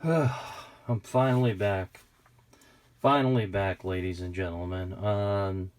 I'm finally back. Finally back, ladies and gentlemen.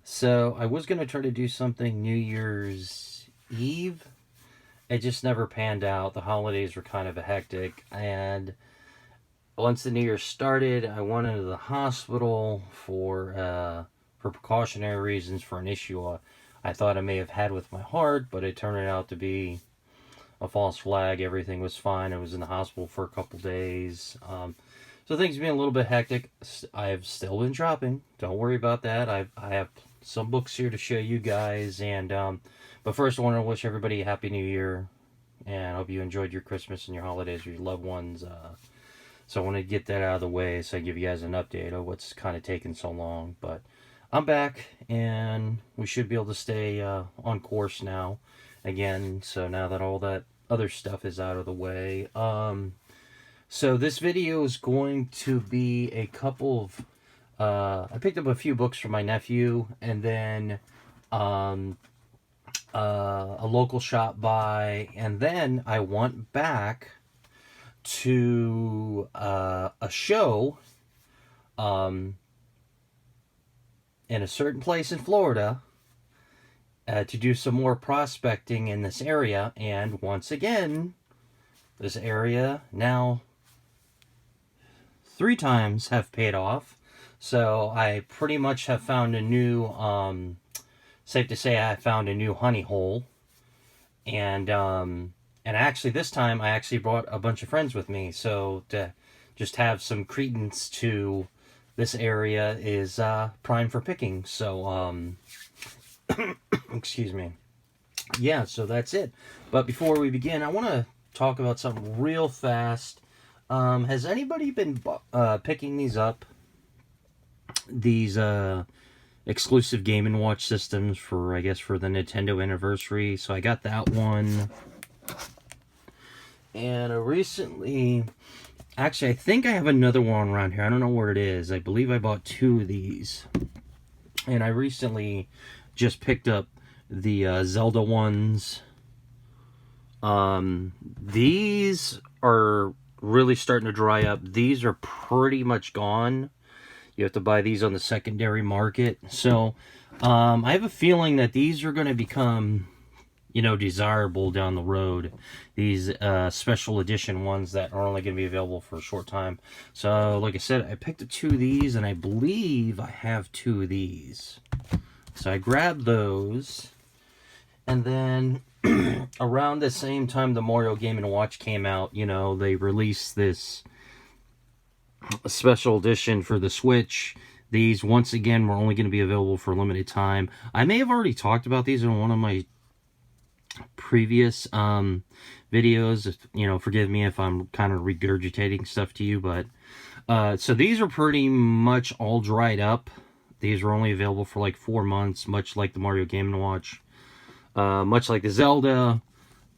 So I was gonna try to do something New Year's Eve. It just never panned out. The holidays were kind of a hectic, and once the New Year started, I went into the hospital for precautionary reasons for an issue I thought I may have had with my heart, but it turned out to be a false flag. Everything was fine. I was in the hospital for a couple days. So things being a little bit hectic. I've still been shopping. Don't worry about that. I have some books here to show you guys. But first, I want to wish everybody a happy New Year, and I hope you enjoyed your Christmas and your holidays with your loved ones. So I want to get that out of the way, so I give you guys an update of what's kind of taken so long. But I'm back, and we should be able to stay on course now again. So now that all that other stuff is out of the way. So this video is going to be a couple of I picked up a few books from my nephew, and then a local shop buy, and then I went back to a show in a certain place in Florida to do some more prospecting in this area, and once again, this area now 3 times have paid off. So I pretty much have found a new, safe to say, I found a new honey hole, and actually this time I actually brought a bunch of friends with me, so to just have some credence to this area is prime for picking. So excuse me. Yeah, so that's it. But before we begin, I want to talk about something real fast. Has anybody been picking these up? These exclusive Game & Watch systems for, I guess, for the Nintendo anniversary. So I got that one. And actually, I think I have another one around here. I don't know where it is. I believe I bought 2 of these. And I recently just picked up the Zelda ones. These are really starting to dry up. These are pretty much gone. You have to buy these on the secondary market. So I have a feeling that these are going to become, desirable down the road. These special edition ones that are only going to be available for a short time. So like I said, I picked up 2 of these, and I believe I have 2 of these. So I grabbed those, and then around the same time the Mario Game & Watch came out, they released this special edition for the Switch. These, once again, were only going to be available for a limited time. I may have already talked about these in one of my previous videos. Forgive me if I'm kind of regurgitating stuff to you, but so these are pretty much all dried up. These were only available for like 4 months, much like the Mario Game & Watch. Much like the Zelda.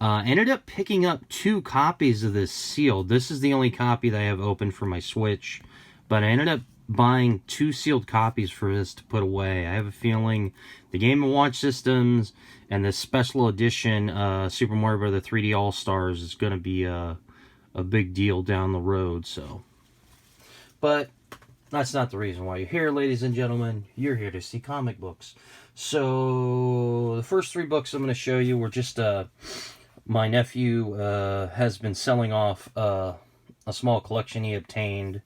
Ended up picking up 2 copies of this sealed. This is the only copy that I have open for my Switch. But I ended up buying 2 sealed copies for this to put away. I have a feeling the Game & Watch systems and the special edition Super Mario Bros. 3D All-Stars is going to be a big deal down the road. So, but that's not the reason why you're here, ladies and gentlemen. You're here to see comic books. So the first 3 books I'm going to show you were just my nephew has been selling off a small collection he obtained,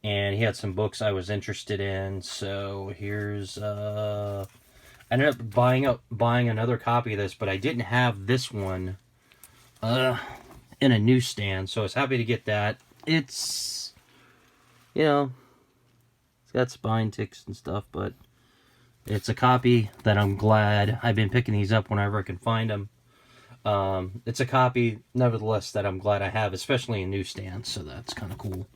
and he had some books I was interested in. So here's I ended up buying another copy of this, but I didn't have this one in a newsstand, so I was happy to get that. It's it's got spine ticks and stuff, but it's a copy that I'm glad. I've been picking these up whenever I can find them. It's a copy, nevertheless, that I'm glad I have, especially in newsstands, so that's kind of cool.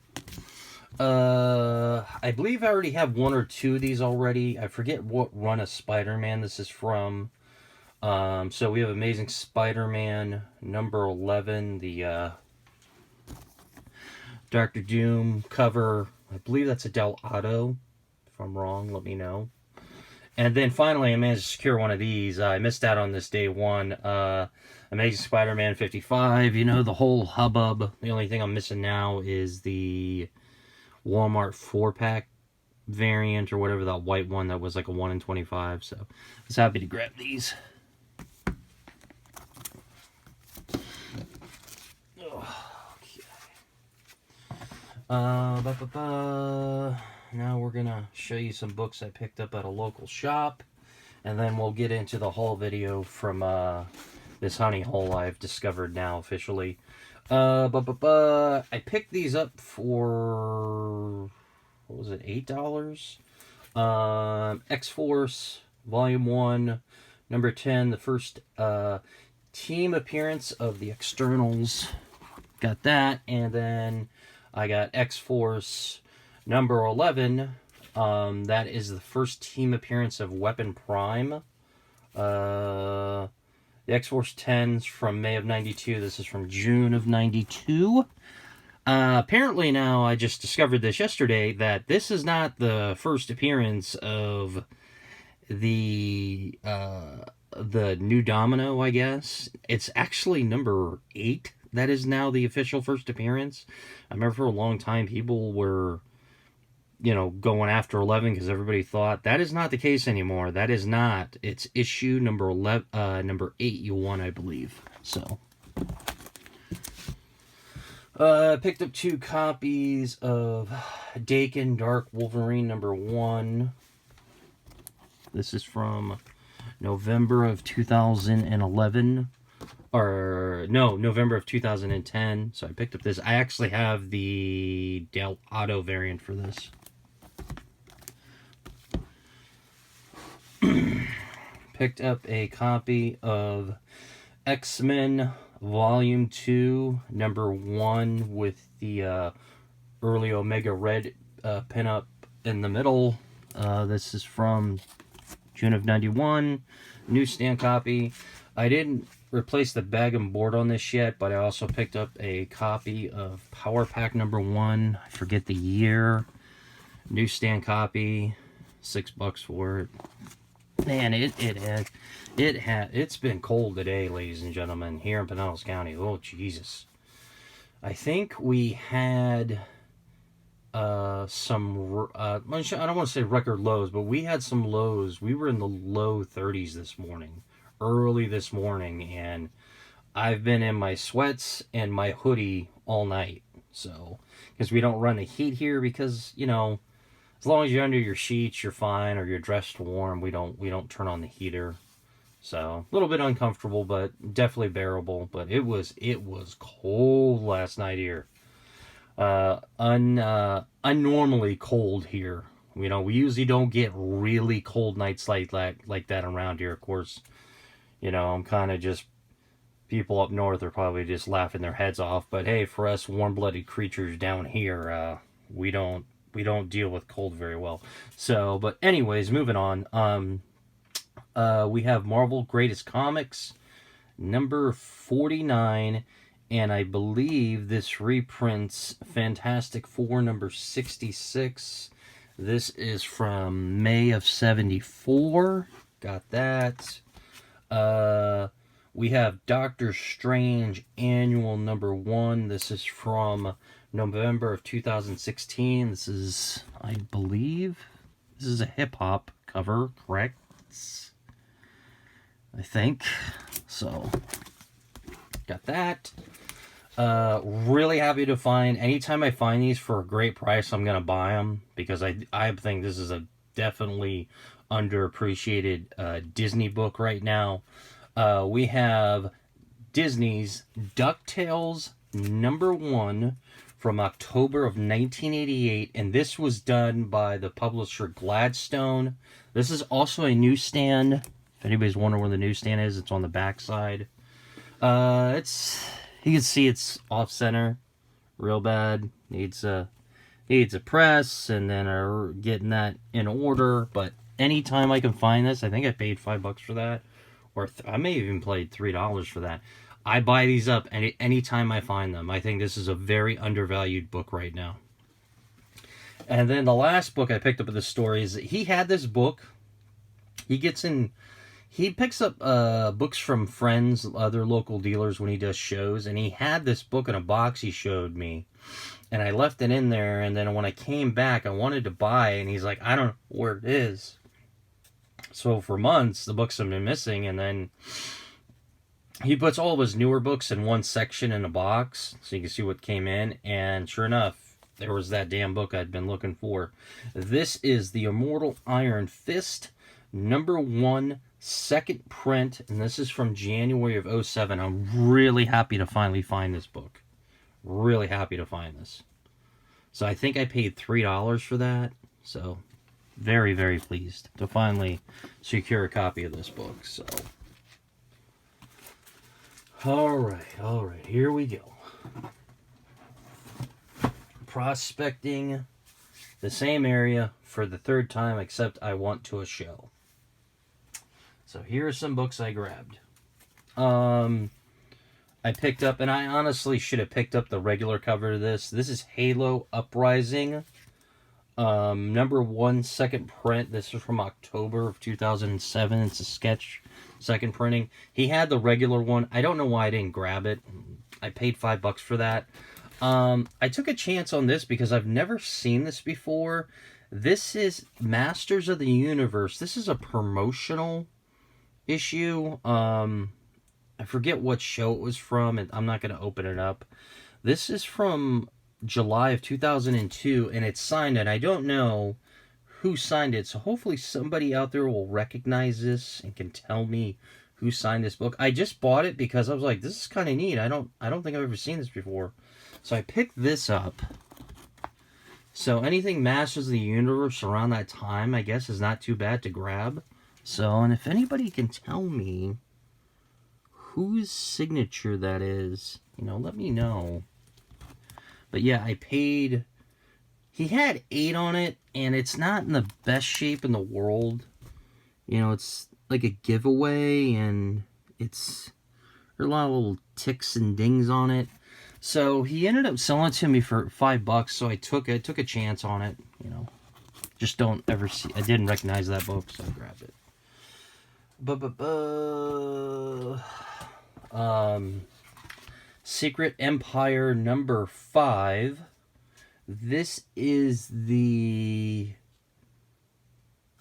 I believe I already have 1 or 2 of these already. I forget what run of Spider-Man this is from. So we have Amazing Spider-Man number 11, the Dr. Doom cover. I believe that's a Del Auto. If I'm wrong, let me know. And then finally, I managed to secure one of these. I missed out on this day 1. Amazing Spider-Man 55, you know, the whole hubbub. The only thing I'm missing now is the Walmart 4-pack variant or whatever, that white one that was like a 1 in 25. So I was happy to grab these. Now we're gonna show you some books I picked up at a local shop, and then we'll get into the haul video from this honey hole I've discovered now officially. I picked these up for, what was it, $8? X-Force Volume 1, number 10, the first team appearance of the Externals. Got that, and then I got X-Force number 11. That is the first team appearance of Weapon Prime. The X-Force 10's from May of 92. This is from June of 92. Apparently now, I just discovered this yesterday, that this is not the first appearance of the new Domino, I guess. It's actually number 8. That is now the official first appearance. I remember for a long time people were, you know, going after 11 because everybody thought that is not the case anymore. That is not. It's issue number 11, number 8 you want, I believe. So, I picked up 2 copies of Daken Dark Wolverine number 1. This is from November of 2011. Or, no, November of 2010. So I picked up this. I actually have the Del Auto variant for this. Picked up a copy of X-Men Volume 2, number 1, with the early Omega Red pinup in the middle. This is from June of 91. Newsstand copy. I didn't replace the bag and board on this yet, but I also picked up a copy of Power Pack number 1. I forget the year. Newsstand copy. $6 for it. Man, it's been cold today, ladies and gentlemen, here in Pinellas County. Oh, Jesus. I think we had some, I don't want to say record lows, but we had some lows. We were in the low 30s this morning. Early this morning, and I've been in my sweats and my hoodie all night. So, because we don't run the heat here, because, you know, as long as you're under your sheets, you're fine, or you're dressed warm. We don't turn on the heater. So, a little bit uncomfortable, but definitely bearable. But it was cold last night here. Unnormally cold here. You know, we usually don't get really cold nights like that around here, of course. You know, I'm kind of just, people up north are probably just laughing their heads off. But hey, for us warm-blooded creatures down here, we don't deal with cold very well. So, but anyways, moving on. We have Marvel Greatest Comics, number 49. And I believe this reprints Fantastic Four, number 66. This is from May of 74. Got that. We have Doctor Strange Annual number 1. This is from November of 2016. This is, I believe, this is a hip-hop cover, correct? I think. So, got that. Really happy to find, anytime I find these for a great price, I'm going to buy them, because I think this is a definitely underappreciated Disney book right now. We have Disney's DuckTales number 1 from October of 1988, and this was done by the publisher Gladstone. This is also a newsstand. If anybody's wondering where the newsstand is, it's on the back side. You can see it's off center, real bad. Needs a press, and then getting that in order. But anytime I can find this, I think I paid $5 for that, or I may have even paid $3 for that. I buy these up anytime I find them. I think this is a very undervalued book right now. And then the last book I picked up at the store is, he had this book. He gets in he picks up books from friends, other local dealers when he does shows, and he had this book in a box he showed me. And I left it in there, and then when I came back, I wanted to buy it, and he's like, I don't know where it is. So for months, the books have been missing, and then he puts all of his newer books in one section in a box, so you can see what came in, and sure enough, there was that damn book I'd been looking for. This is The Immortal Iron Fist, #1, second print, and this is from January of 07. I'm really happy to finally find this book. Really happy to find this. So I think I paid $3 for that. So very, very pleased to finally secure a copy of this book. So all right, here we go. Prospecting the same area for the third time, except I want to a show. So here are some books I grabbed. I picked up, and I honestly should have picked up the regular cover of this. This is Halo Uprising. #1, second print. This is from October of 2007. It's a sketch, second printing. He had the regular one. I don't know why I didn't grab it. I paid $5 for that. I took a chance on this because I've never seen this before. This is Masters of the Universe. This is a promotional issue. I forget what show it was from, and I'm not going to open it up. This is from July of 2002, and it's signed, and I don't know who signed it, so hopefully somebody out there will recognize this and can tell me who signed this book. I just bought it because I was like, this is kind of neat. I don't think I've ever seen this before. So I picked this up. So anything Masters of the Universe around that time, I guess, is not too bad to grab. So, and if anybody can tell me whose signature that is, let me know. But yeah, I paid. He had 8 on it, and it's not in the best shape in the world. It's like a giveaway, and there are a lot of little ticks and dings on it. So he ended up selling it to me for $5, so I took a chance on it. Just don't ever see. I didn't recognize that book, so I grabbed it. Secret Empire #5. This is the...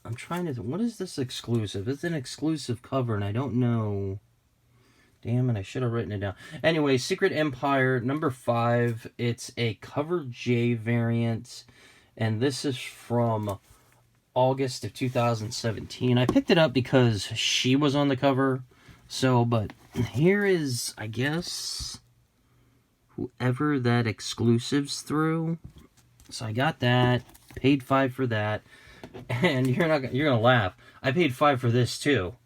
I'm trying to... What is this exclusive? It's an exclusive cover, and I don't know... Damn it, I should have written it down. Anyway, Secret Empire #5. It's a cover J variant, and this is from August of 2017. I picked it up because she was on the cover. So, but here is, I guess, whoever that exclusive's through. So I got that, paid $5 for that, and you're gonna laugh. I paid $5 for this too.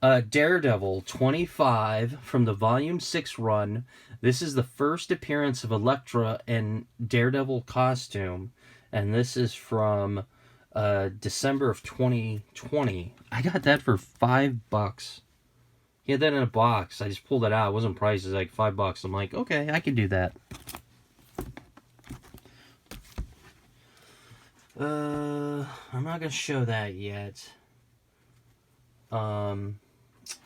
Daredevil 25 from the Volume 6 run. This is the first appearance of Elektra in Daredevil costume, and this is from December of 2020. I got that for $5. He had that in a box. I just pulled it out. It wasn't priced. It was like $5. I'm like, okay, I can do that. I'm not gonna show that yet.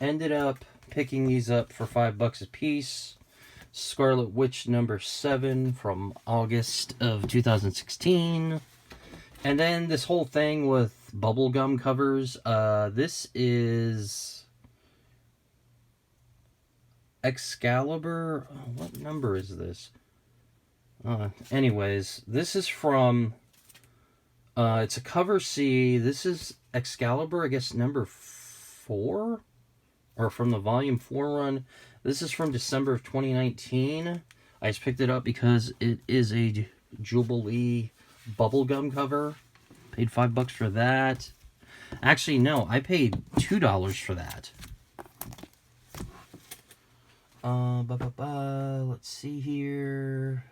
Ended up picking these up for $5 a piece. Scarlet Witch #7 from August of 2016. And then this whole thing with bubblegum covers. This is Excalibur. What number is this? Anyways, this is from... it's a cover C. This is Excalibur, I guess, #4? Or from the Volume 4 run. This is from December of 2019. I just picked it up because it is a Jubilee bubblegum cover. Paid $5 for that. Actually, no, I paid $2 for that. Let's see here.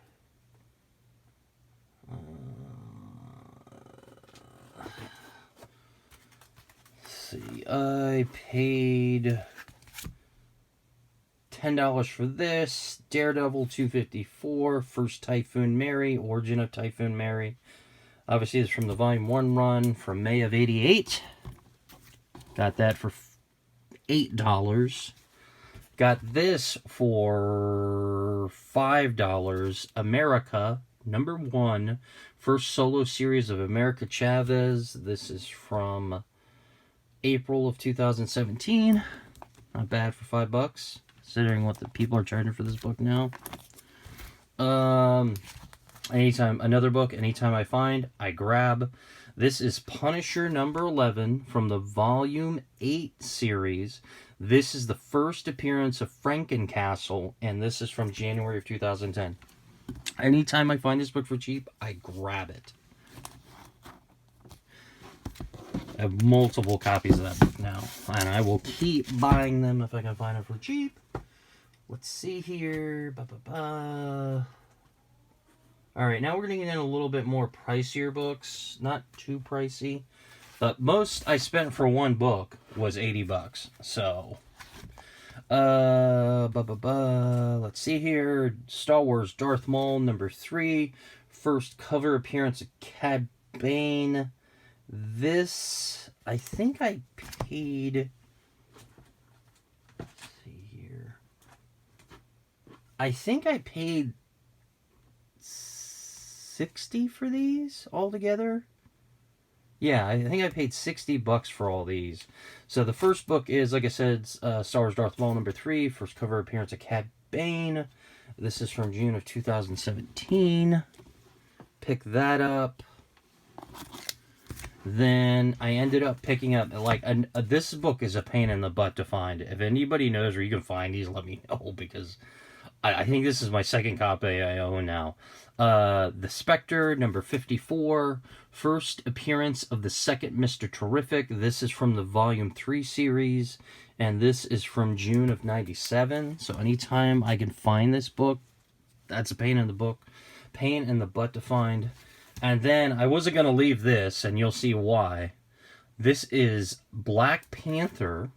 Let's see. I paid $10 for this. Daredevil 254. First Typhoon Mary. Origin of Typhoon Mary. Obviously, it's from the Volume 1 run from May of '88. Got that for $8. Got this for $5. America, #1. First solo series of America Chavez. This is from April of 2017. Not bad for $5, considering what the people are charging for this book now. Another book, anytime I find, I grab. This is Punisher #11 from the Volume 8 series. This is the first appearance of Frankencastle, and this is from January of 2010. Anytime I find this book for cheap, I grab it. I have multiple copies of that book now, and I will keep buying them if I can find them for cheap. Let's see here. Alright, now we're going to get in a little bit more pricier books. Not too pricey. But most I spent for one book was $80. So, let's see here. Star Wars Darth Maul #3. First cover appearance of Cad Bane. This, I think I paid... Let's see here. I think I paid $60 for these altogether. Yeah, I think I paid $60 for all these. So the first book is, like I said, Star Wars Darth Maul #3, first cover appearance of Cad Bane. This is from June of 2017. Pick that up. Then I ended up picking up, this book is a pain in the butt to find. If anybody knows where you can find these, let me know, because I think this is my second copy I own now. The Spectre, #54. First appearance of the second Mr. Terrific. This is from the Volume 3 series, and this is from June of 97. So anytime I can find this book, that's a pain in the butt to find. And then I wasn't going to leave this, and you'll see why. This is Black Panther,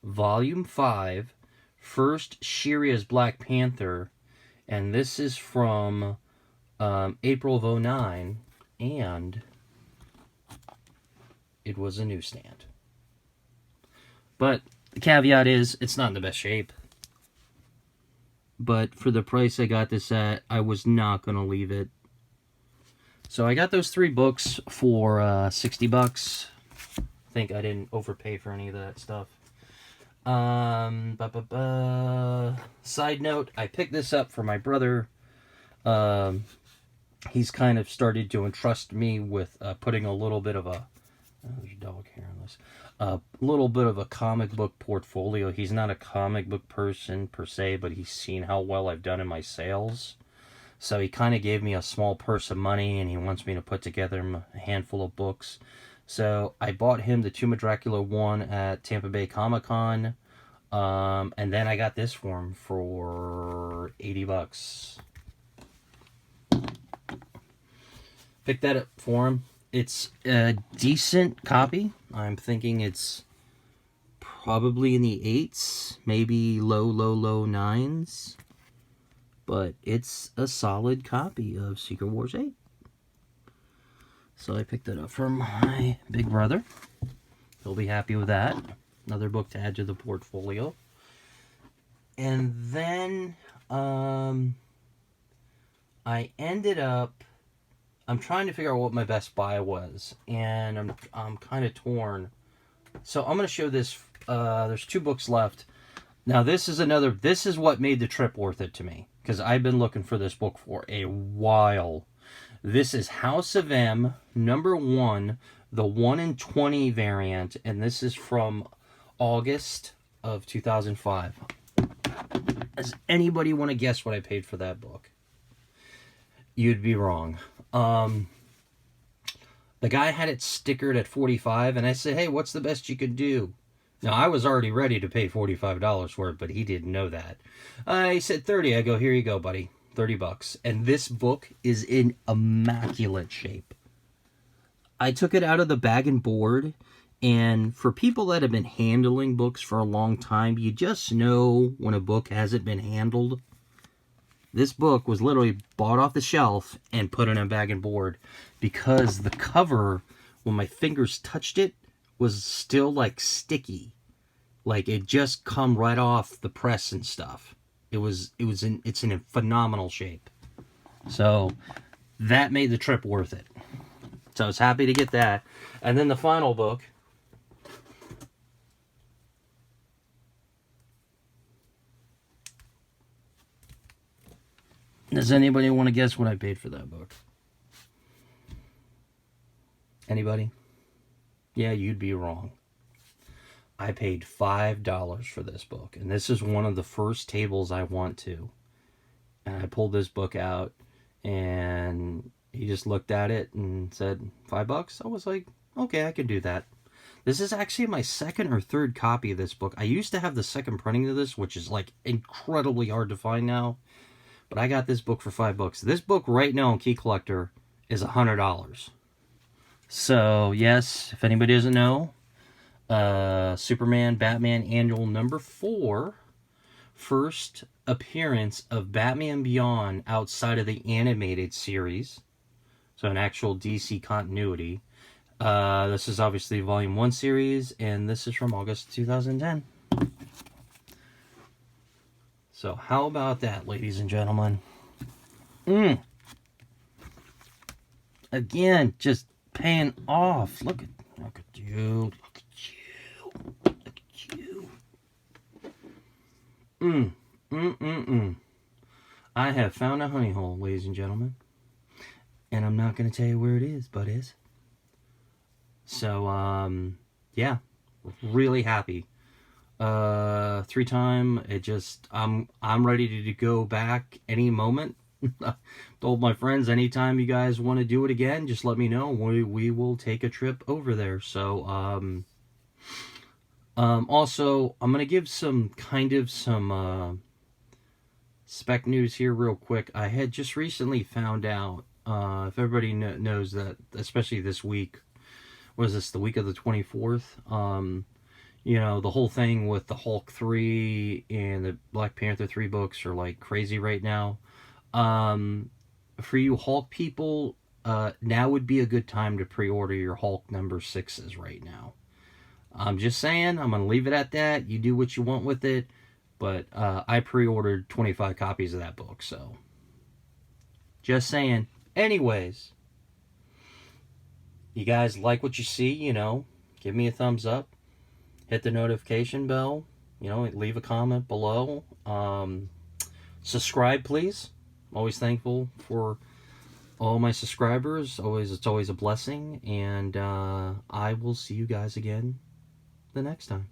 Volume 5, first Shiria's Black Panther, and this is from April of 2009, and it was a newsstand. But the caveat is, it's not in the best shape. But for the price I got this at, I was not going to leave it. So I got those 3 books for $60. I think I didn't overpay for any of that stuff. Side note, I picked this up for my brother. He's kind of started to entrust me with putting a little bit of a... Oh, there's a dog hair on this. A little bit of a comic book portfolio. He's not a comic book person per se, but he's seen how well I've done in my sales. So he kind of gave me a small purse of money, and he wants me to put together a handful of books. So I bought him the Tomb of Dracula 1 at Tampa Bay Comic-Con. And then I got this for him for $80. Picked that up for him. It's a decent copy. I'm thinking it's probably in the 8s, maybe low 9s. But it's a solid copy of Secret Wars 8. So I picked it up for my big brother. He'll be happy with that. Another book to add to the portfolio. And then I ended up... I'm trying to figure out what my best buy was. And I'm kind of torn. So I'm going to show this. There's 2 books left. Now this is what made the trip worth it to me. Because I've been looking for this book for a while. This is House of M, #1, the 1 in 20 variant. And this is from August of 2005. Does anybody want to guess what I paid for that book? You'd be wrong. The guy had it stickered at $45, and I said, hey, what's the best you could do? Now, I was already ready to pay $45 for it, but he didn't know that. He said $30. I go, here you go, buddy. $30. And this book is in immaculate shape. I took it out of the bag and board, and for people that have been handling books for a long time, you just know when a book hasn't been handled. This book was literally bought off the shelf and put in a bag and board because the cover, when my fingers touched it, was still like sticky. Like, it just come right off the press and stuff. It's in a phenomenal shape. So that made the trip worth it. So I was happy to get that. And then the final book. Does anybody want to guess what I paid for that book? Anybody? Yeah, you'd be wrong. I paid $5 for this book. And this is one of the first tables I went to. And I pulled this book out, and he just looked at it and said, $5? I was like, okay, I can do that. This is actually my second or third copy of this book. I used to have the second printing of this, which is like incredibly hard to find now. But I got this book for $5. This book right now on Key Collector is $100. So, yes, if anybody doesn't know, Superman, Batman Annual number 4, first appearance of Batman Beyond outside of the animated series. So an actual DC continuity. This is obviously Volume 1 series, and this is from August 2010. So how about that, ladies and gentlemen? Again, just paying off. Look at you. Look at you. Look at you. I have found a honey hole, ladies and gentlemen. And I'm not going to tell you where it is, but it is. So, yeah. Really happy. 3-time, it just, I'm ready to go back any moment. Told my friends, anytime you guys want to do it again, just let me know. We will take a trip over there. So, also, I'm going to give some spec news here real quick. I had just recently found out, if everybody knows that, especially this week, was this the week of the 24th? You know, the whole thing with the Hulk 3 and the Black Panther 3 books are like crazy right now. For you Hulk people, now would be a good time to pre-order your Hulk number 6s right now. I'm just saying, I'm going to leave it at that. You do what you want with it. But I pre-ordered 25 copies of that book, so just saying. Anyways, you guys like what you see, you know, give me a thumbs up. Hit the notification bell. You know, leave a comment below. Subscribe, please. I'm always thankful for all my subscribers. It's always a blessing. And I will see you guys again the next time.